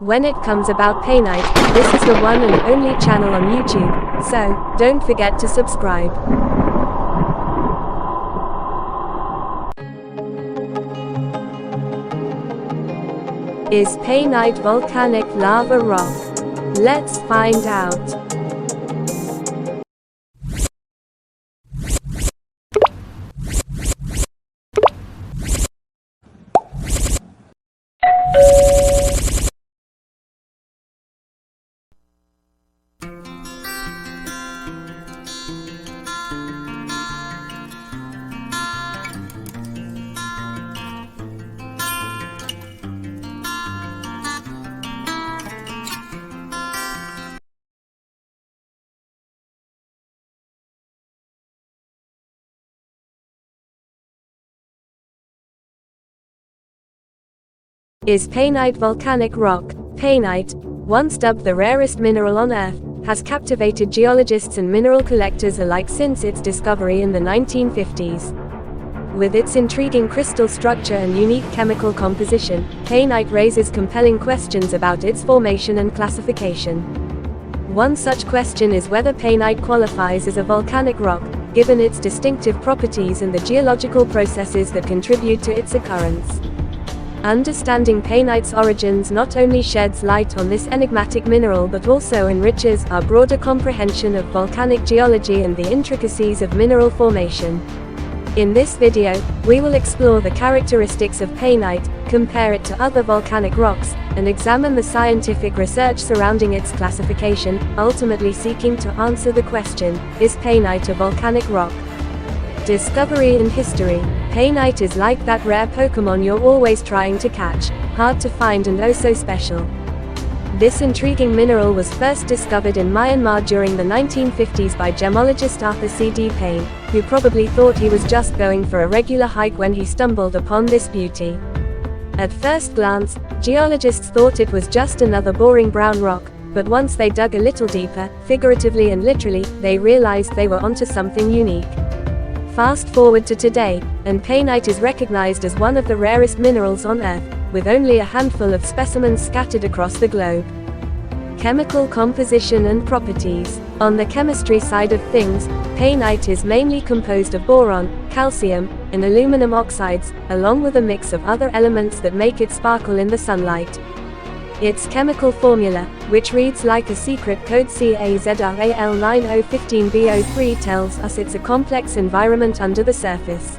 When it comes about Painite, this is the one and only channel on YouTube, so don't forget to subscribe. Is Painite volcanic lava rock? Let's find out. Is Painite volcanic rock? Painite, once dubbed the rarest mineral on Earth, has captivated geologists and mineral collectors alike since its discovery in the 1950s. With its intriguing crystal structure and unique chemical composition, Painite raises compelling questions about its formation and classification. One such question is whether Painite qualifies as a volcanic rock, given its distinctive properties and the geological processes that contribute to its occurrence. Understanding Painite's origins not only sheds light on this enigmatic mineral but also enriches our broader comprehension of volcanic geology and the intricacies of mineral formation. In this video, we will explore the characteristics of Painite, compare it to other volcanic rocks, and examine the scientific research surrounding its classification, ultimately seeking to answer the question, is Painite a volcanic rock? Discovery and history. Painite is like that rare Pokemon you're always trying to catch, hard to find and oh so special. This intriguing mineral was first discovered in Myanmar during the 1950s by gemologist A.C.D.Pain, who probably thought he was just going for a regular hike when he stumbled upon this beauty. At first glance, geologists thought it was just another boring brown rock, but once they dug a little deeper, figuratively and literally, they realized they were onto something unique. Fast forward to today, and Painite is recognized as one of the rarest minerals on Earth, with only a handful of specimens scattered across the globe. Chemical composition and properties. On the chemistry side of things, Painite is mainly composed of boron, calcium, and aluminum oxides, along with a mix of other elements that make it sparkle in the sunlight. Its chemical formula, which reads like a secret code CAZRAL9015BO3, tells us it's a complex environment under the surface.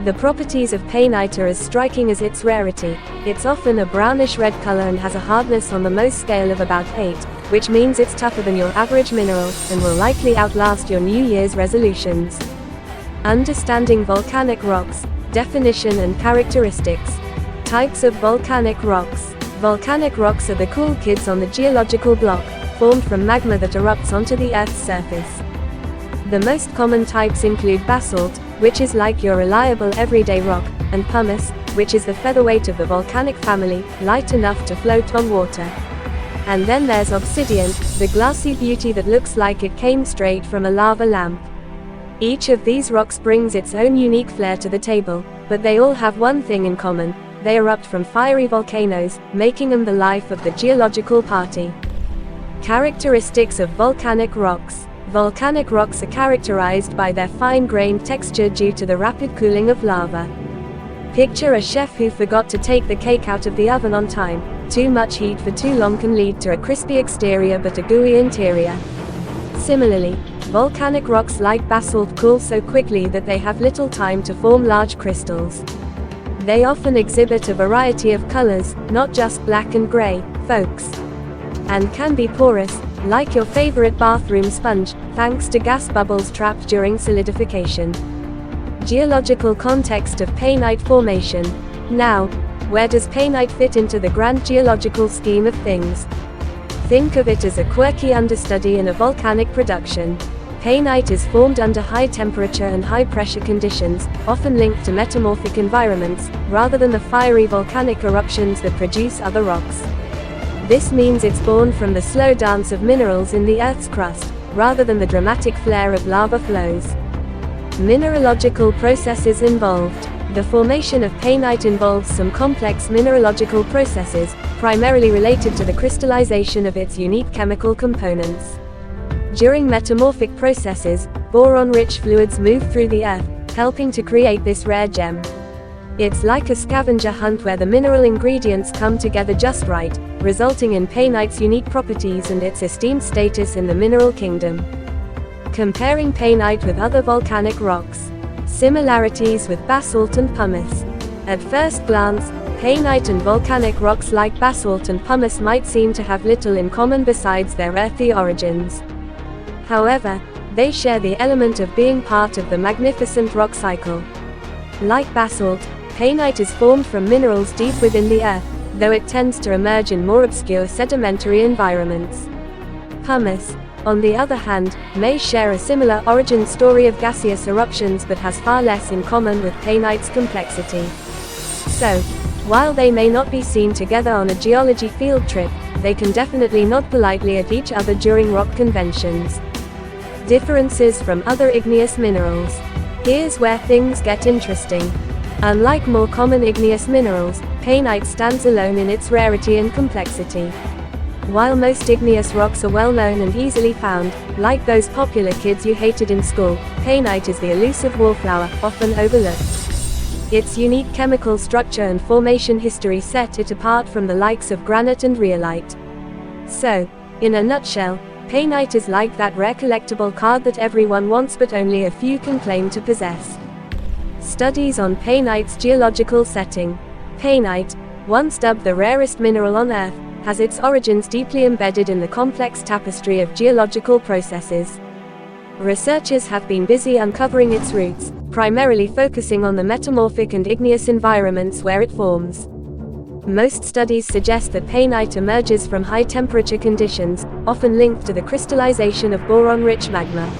The properties of Painite are as striking as its rarity. It's often a brownish red color and has a hardness on the Mohs scale of about 8, which means it's tougher than your average mineral, and will likely outlast your New Year's resolutions. Understanding volcanic rocks. Definition and characteristics. Types of volcanic rocks. Volcanic rocks are the cool kids on the geological block, formed from magma that erupts onto the Earth's surface. The most common types include basalt, which is like your reliable everyday rock, and pumice, which is the featherweight of the volcanic family, light enough to float on water. And then there's obsidian, the glassy beauty that looks like it came straight from a lava lamp. Each of these rocks brings its own unique flair to the table, but they all have one thing in common. They erupt from fiery volcanoes, making them the life of the geological party. Characteristics of volcanic rocks. Volcanic rocks are characterized by their fine-grained texture due to the rapid cooling of lava. Picture a chef who forgot to take the cake out of the oven on time. Too much heat for too long can lead to a crispy exterior but a gooey interior. Similarly, volcanic rocks like basalt cool so quickly that they have little time to form large crystals. They often exhibit a variety of colors, not just black and gray, folks. And can be porous, like your favorite bathroom sponge, thanks to gas bubbles trapped during solidification. Geological context of Painite formation. Now, where does Painite fit into the grand geological scheme of things? Think of it as a quirky understudy in a volcanic production. Painite is formed under high temperature and high pressure conditions, often linked to metamorphic environments, rather than the fiery volcanic eruptions that produce other rocks. This means it's born from the slow dance of minerals in the Earth's crust, rather than the dramatic flare of lava flows. Mineralogical processes involved. The formation of Painite involves some complex mineralogical processes, primarily related to the crystallization of its unique chemical components. During metamorphic processes, boron-rich fluids move through the earth, helping to create this rare gem. It's like a scavenger hunt where the mineral ingredients come together just right, resulting in painite's unique properties and its esteemed status in the mineral kingdom. Comparing painite with other volcanic rocks. Similarities with basalt and pumice. At first glance, painite and volcanic rocks like basalt and pumice might seem to have little in common besides their earthy origins. However, they share the element of being part of the magnificent rock cycle. Like basalt, painite is formed from minerals deep within the earth, though it tends to emerge in more obscure sedimentary environments. Pumice, on the other hand, may share a similar origin story of gaseous eruptions but has far less in common with painite's complexity. So, while they may not be seen together on a geology field trip, they can definitely nod politely at each other during rock conventions. Differences from other igneous minerals. Here's where things get interesting. Unlike more common igneous minerals, painite stands alone in its rarity and complexity. While most igneous rocks are well known and easily found, like those popular kids you hated in school, painite is the elusive wallflower, often overlooked. Its unique chemical structure and formation history set it apart from the likes of granite and rhyolite. So, in a nutshell, painite is like that rare collectible card that everyone wants but only a few can claim to possess. Studies on painite's geological setting. Painite, once dubbed the rarest mineral on Earth, has its origins deeply embedded in the complex tapestry of geological processes. Researchers have been busy uncovering its roots, primarily focusing on the metamorphic and igneous environments where it forms. Most studies suggest that painite emerges from high-temperature conditions, often linked to the crystallization of boron-rich magma.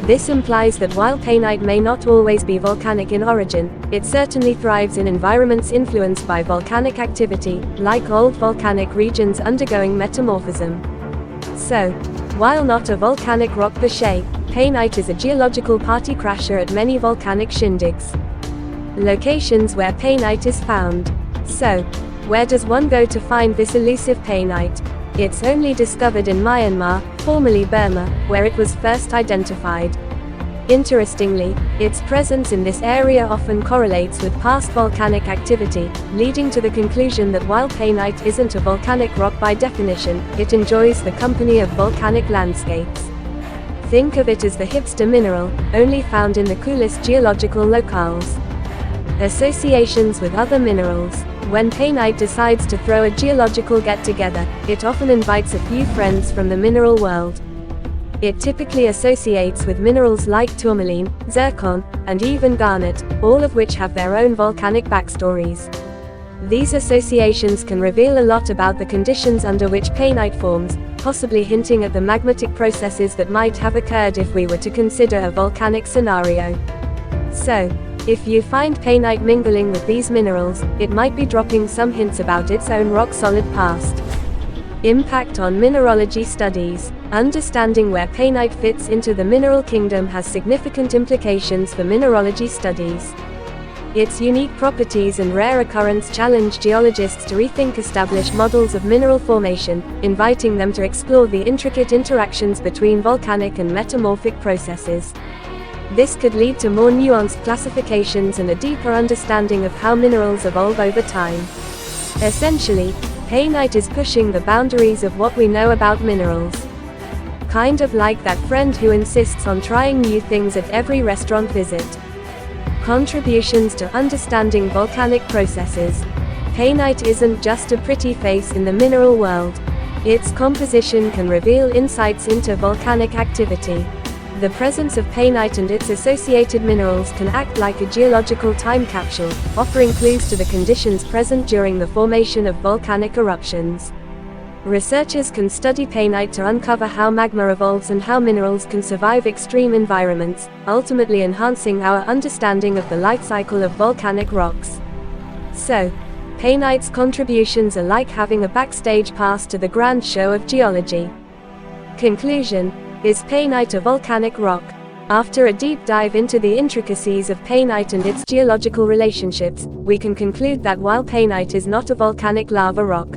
This implies that while painite may not always be volcanic in origin, it certainly thrives in environments influenced by volcanic activity, like old volcanic regions undergoing metamorphism. So, while not a volcanic rock per se, painite is a geological party crasher at many volcanic shindigs. Locations where painite is found. So, where does one go to find this elusive painite? It's only discovered in Myanmar, formerly Burma, where it was first identified. Interestingly, its presence in this area often correlates with past volcanic activity, leading to the conclusion that while painite isn't a volcanic rock by definition, it enjoys the company of volcanic landscapes. Think of it as the hipster mineral, only found in the coolest geological locales. Associations with other minerals. When painite decides to throw a geological get-together, it often invites a few friends from the mineral world. It typically associates with minerals like tourmaline, zircon, and even garnet, all of which have their own volcanic backstories. These associations can reveal a lot about the conditions under which painite forms, possibly hinting at the magmatic processes that might have occurred if we were to consider a volcanic scenario. So, if you find painite mingling with these minerals, it might be dropping some hints about its own rock-solid past. Impact on mineralogy studies. Understanding where painite fits into the mineral kingdom has significant implications for mineralogy studies. Its unique properties and rare occurrence challenge geologists to rethink established models of mineral formation, inviting them to explore the intricate interactions between volcanic and metamorphic processes. This could lead to more nuanced classifications and a deeper understanding of how minerals evolve over time. Essentially, painite is pushing the boundaries of what we know about minerals. Kind of like that friend who insists on trying new things at every restaurant visit. Contributions to understanding volcanic processes. Painite isn't just a pretty face in the mineral world. Its composition can reveal insights into volcanic activity. The presence of painite and its associated minerals can act like a geological time capsule, offering clues to the conditions present during the formation of volcanic eruptions. Researchers can study painite to uncover how magma evolves and how minerals can survive extreme environments, ultimately enhancing our understanding of the life cycle of volcanic rocks. So, painite's contributions are like having a backstage pass to the grand show of geology. Conclusion: is painite a volcanic rock? After a deep dive into the intricacies of painite and its geological relationships, we can conclude that while painite is not a volcanic lava rock,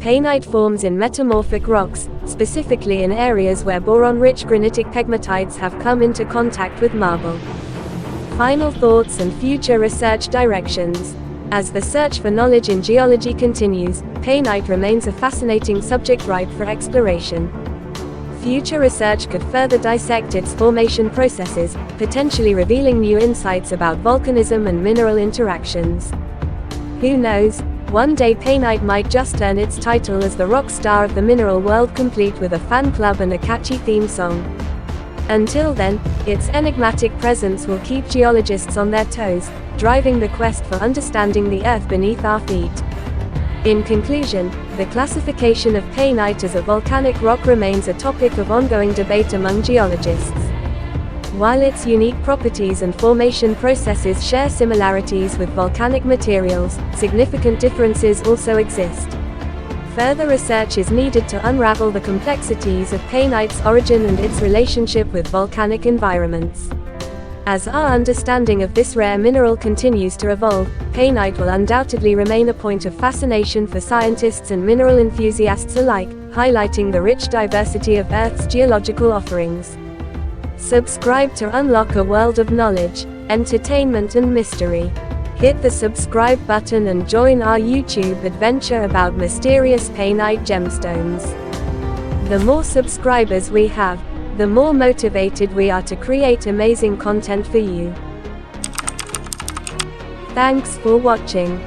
Painite forms in metamorphic rocks, specifically in areas where boron-rich granitic pegmatites have come into contact with marble. Final thoughts and future research directions. As the search for knowledge in geology continues, painite remains a fascinating subject ripe for exploration. Future research could further dissect its formation processes, potentially revealing new insights about volcanism and mineral interactions. Who knows? One day painite might just earn its title as the rock star of the mineral world, complete with a fan club and a catchy theme song. Until then, its enigmatic presence will keep geologists on their toes, driving the quest for understanding the earth beneath our feet. In conclusion, the classification of painite as a volcanic rock remains a topic of ongoing debate among geologists. While its unique properties and formation processes share similarities with volcanic materials, significant differences also exist. Further research is needed to unravel the complexities of painite's origin and its relationship with volcanic environments. As our understanding of this rare mineral continues to evolve, painite will undoubtedly remain a point of fascination for scientists and mineral enthusiasts alike, highlighting the rich diversity of Earth's geological offerings. Subscribe to unlock a world of knowledge, entertainment and mystery. Hit the subscribe button and join our YouTube adventure about mysterious painite gemstones. The more subscribers we have, the more motivated we are to create amazing content for you. Thanks for watching.